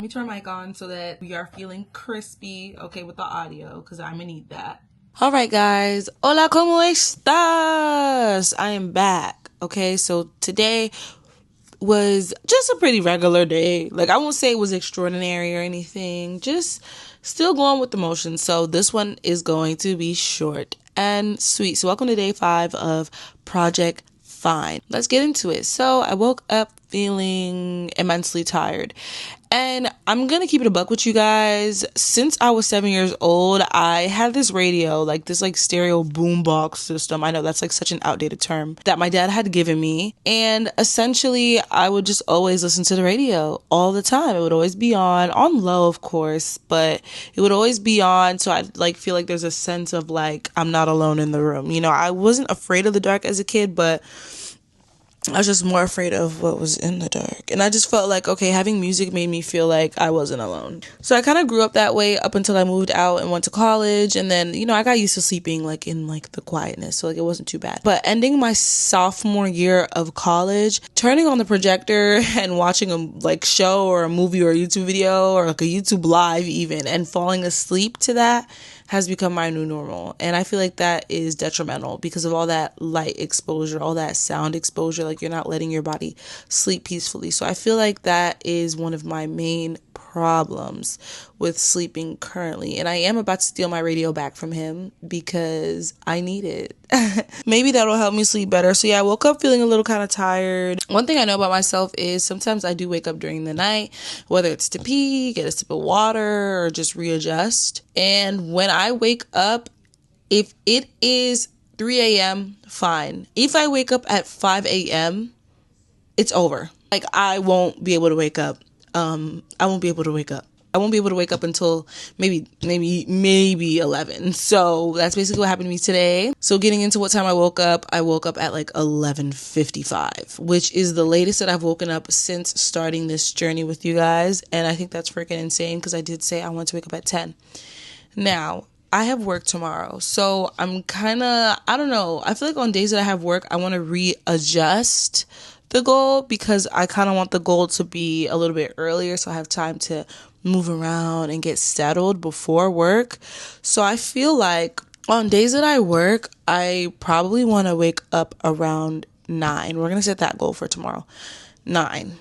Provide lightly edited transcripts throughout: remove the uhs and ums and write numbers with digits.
Let me turn my mic on so that we are feeling crispy, okay, with the audio, because I'm gonna need that. All right, guys. Hola, ¿cómo estás? I am back, okay? So today was just a pretty regular day. Like, I won't say it was extraordinary or anything, just still going with the motions. So this one is going to be short and sweet. So welcome to day 5 of Project FINE. Let's get into it. So I woke up feeling immensely tired. And I'm going to keep it a buck with you guys. Since I was 7 years old, I had this radio, like this like stereo boombox system. I know that's like such an outdated term that my dad had given me. And essentially, I would just always listen to the radio all the time. It would always be on low, of course, but it would always be on. So I'd like feel like there's a sense of like I'm not alone in the room. You know, I wasn't afraid of the dark as a kid, but I was just more afraid of what was in the dark. And I just felt like, okay, having music made me feel like I wasn't alone. So I kind of grew up that way up until I moved out and went to college. And then, you know, I got used to sleeping like in like the quietness. So like it wasn't too bad. But ending my sophomore year of college, turning on the projector and watching a like show or a movie or a YouTube video or like a YouTube live even and falling asleep to that has become my new normal. And I feel like that is detrimental because of all that light exposure, all that sound exposure. Like you're not letting your body sleep peacefully. So I feel like that is one of my main problems with sleeping currently. And I am about to steal my radio back from him because I need it. Maybe that'll help me sleep better. So yeah, I woke up feeling a little kind of tired. One thing I know about myself is sometimes I do wake up during the night, whether it's to pee, get a sip of water, or just readjust. And when I wake up, if it is 3 a.m., fine. If I wake up at 5 a.m., it's over. Like I won't be able to wake up. I won't be able to wake up. I won't be able to wake up until maybe 11. So that's basically what happened to me today. So getting into what time I woke up at like 11:55, which is the latest that I've woken up since starting this journey with you guys. And I think that's freaking insane because I did say I want to wake up at 10. Now, I have work tomorrow. So I'm kind of, I don't know. I feel like on days that I have work, I want to readjust the goal because I kind of want the goal to be a little bit earlier so I have time to move around and get settled before work. So I feel like on days that I work, I probably want to wake up around 9. We're going to set that goal for tomorrow. 9.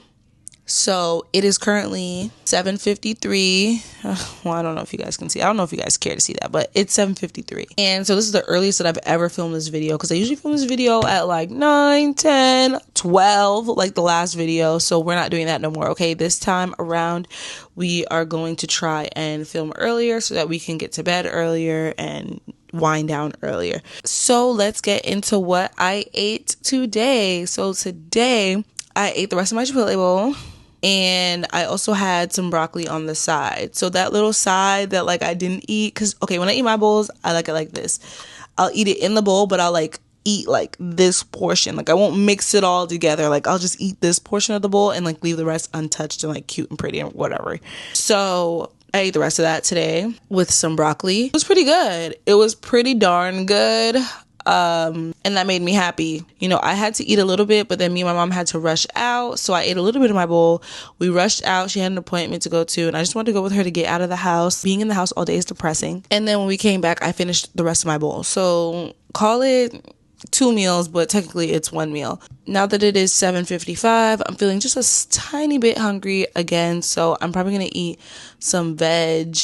So it is currently 7:53. Well, I don't know if you guys can see. I don't know if you guys care to see that, but it's 7:53. And so this is the earliest that I've ever filmed this video because I usually film this video at like 9, 10, 12, like the last video. So we're not doing that no more. Okay, this time around, we are going to try and film earlier so that we can get to bed earlier and wind down earlier. So let's get into what I ate today. So today I ate the rest of my Chipotle bowl. And I also had some broccoli on the side. So that little side that like I didn't eat. Because, okay, when I eat my bowls, I like it like this. I'll eat it in the bowl, but I'll like eat like this portion. Like I won't mix it all together. Like I'll just eat this portion of the bowl and like leave the rest untouched and like cute and pretty and whatever. So I ate the rest of that today with some broccoli. It was pretty good. It was pretty darn good. And that made me happy. You know, I had to eat a little bit, but then me and my mom had to rush out. So I ate a little bit of my bowl. We rushed out. She had an appointment to go to, and I just wanted to go with her to get out of the house. Being in the house all day is depressing. And then when we came back, I finished the rest of my bowl. So call it 2 meals, but technically it's 1 meal. Now that it is 7:55, I'm feeling just a tiny bit hungry again. So I'm probably going to eat some veg,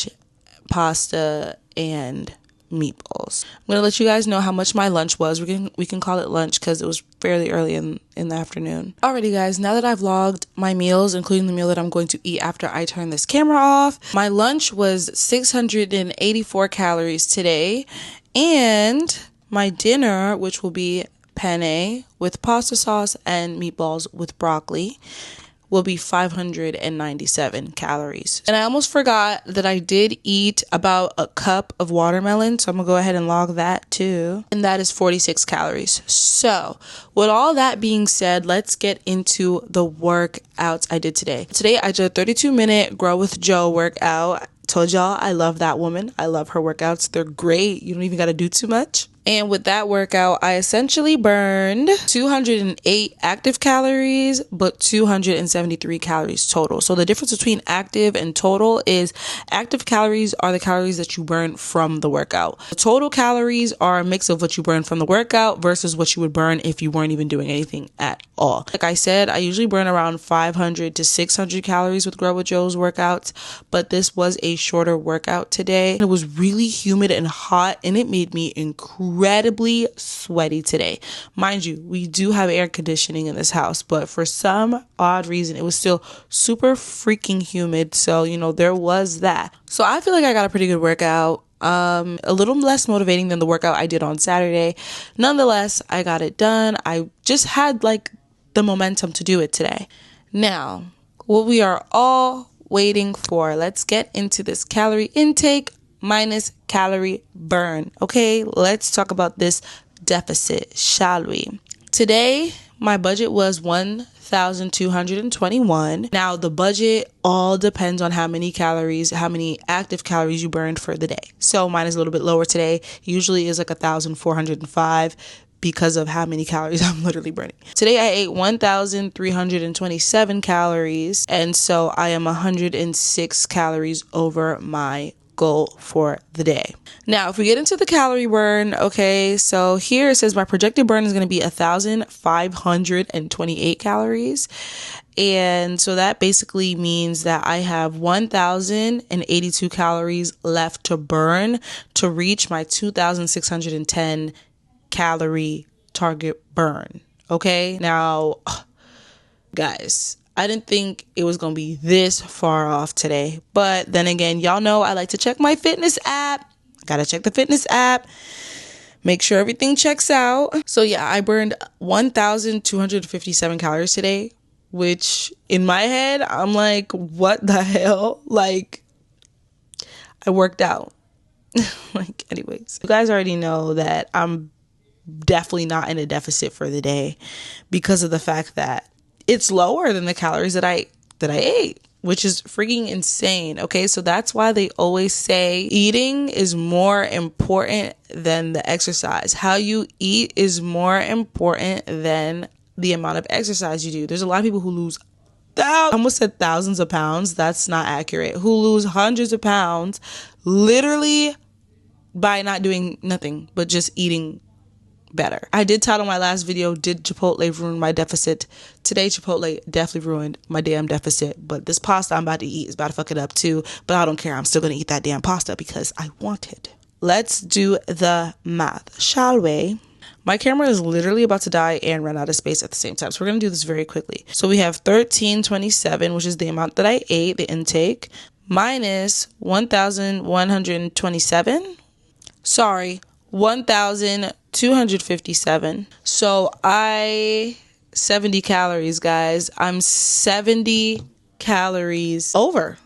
pasta, and meatballs. I'm going to let you guys know how much my lunch was. We can call it lunch because it was fairly early in the afternoon. Alrighty guys, now that I've logged my meals, including the meal that I'm going to eat after I turn this camera off, my lunch was 684 calories today, and my dinner, which will be penne with pasta sauce and meatballs with broccoli, will be 597 calories. And I almost forgot that I did eat about a cup of watermelon, so I'm gonna go ahead and log that too. And that is 46 calories. So with all that being said, let's get into the workouts I did today. Today I did a 32-minute Grow with Joe workout. Told y'all I love that woman. I love her workouts. They're great. You don't even got to do too much. And with that workout, I essentially burned 208 active calories, but 273 calories total. So the difference between active and total is active calories are the calories that you burn from the workout. The total calories are a mix of what you burn from the workout versus what you would burn if you weren't even doing anything at all. Like I said, I usually burn around 500 to 600 calories with Grow with Joe's workouts, but this was a shorter workout today. It was really humid and hot, and it made me incredibly sweaty today. Mind you, we do have air conditioning in this house, but for some odd reason, it was still super freaking humid. So, there was that. So I feel like I got a pretty good workout. A little less motivating than the workout I did on Saturday. Nonetheless, I got it done. I just had the momentum to do it today. Now, what we are all waiting for, let's get into this calorie intake minus calorie burn. Okay, let's talk about this deficit, shall we? Today, my budget was 1,221. Now, the budget all depends on how many active calories you burned for the day. So mine is a little bit lower today. Usually is 1,405 because of how many calories I'm literally burning. Today I ate 1,327 calories, and so I am 106 calories over my goal for the day. Now, if we get into the calorie burn, okay, so here it says my projected burn is going to be 1,528 calories. And so that basically means that I have 1,082 calories left to burn to reach my 2,610 calorie target burn. Okay, now guys, I didn't think it was gonna be this far off today, but then again, y'all know I like to check my fitness app. Gotta check the fitness app, make sure everything checks out. So yeah, I burned 1,257 calories today, which in my head I'm like, what the hell? I worked out. Anyways, you guys already know that I'm definitely not in a deficit for the day because of the fact that it's lower than the calories that I ate, which is freaking insane. Okay, so that's why they always say eating is more important than the exercise. How you eat is more important than the amount of exercise you do. There's a lot of people who lose I almost said thousands of pounds. That's not accurate. Who lose hundreds of pounds literally by not doing nothing but just eating better. I did title my last video, did Chipotle ruin my deficit? Today, Chipotle definitely ruined my damn deficit, but this pasta I'm about to eat is about to fuck it up too, but I don't care. I'm still going to eat that damn pasta because I want it. Let's do the math, shall we? My camera is literally about to die and run out of space at the same time, so we're going to do this very quickly. So we have 1,327, which is the amount that I ate, the intake, minus 1,127. Sorry, 1,257. So 70 calories, guys. I'm 70 calories over.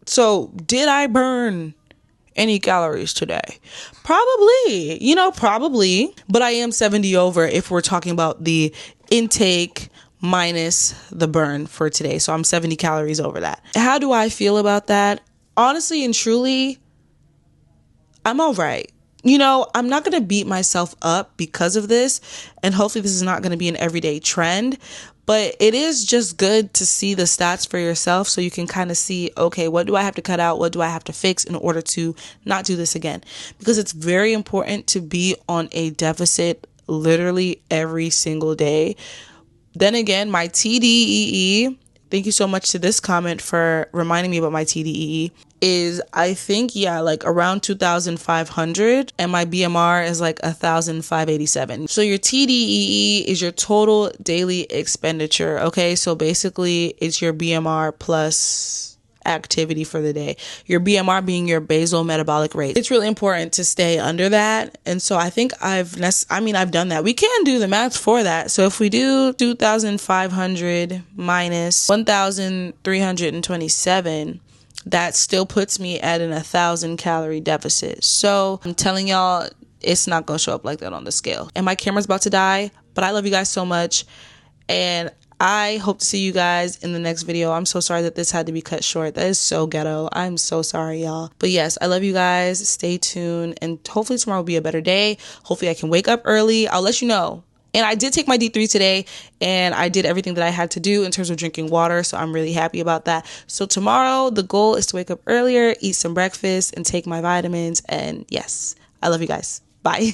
So did I burn any calories today? Probably, but I am 70 over if we're talking about the intake minus the burn for today. So I'm 70 calories over that. How do I feel about that? Honestly and truly, I'm all right. I'm not going to beat myself up because of this, and hopefully this is not going to be an everyday trend, but it is just good to see the stats for yourself so you can kind of see, okay, what do I have to cut out? What do I have to fix in order to not do this again? Because it's very important to be on a deficit literally every single day. Then again, my TDEE, thank you so much to this comment for reminding me about my TDEE, is I think, around 2,500, and my BMR is 1,587. So your TDEE is your total daily expenditure. Okay, so basically it's your BMR plus activity for the day. Your BMR being your basal metabolic rate. It's really important to stay under that. And so I think I've done that. We can do the math for that. So if we do 2,500 minus 1,327, that still puts me at an 1,000 calorie deficit. So I'm telling y'all, it's not gonna show up like that on the scale. And my camera's about to die, but I love you guys so much. And I hope to see you guys in the next video. I'm so sorry that this had to be cut short. That is so ghetto. I'm so sorry, y'all. But yes, I love you guys. Stay tuned, and hopefully tomorrow will be a better day. Hopefully I can wake up early. I'll let you know. And I did take my D3 today, and I did everything that I had to do in terms of drinking water, so I'm really happy about that. So tomorrow, the goal is to wake up earlier, eat some breakfast, and take my vitamins. And yes, I love you guys. Bye.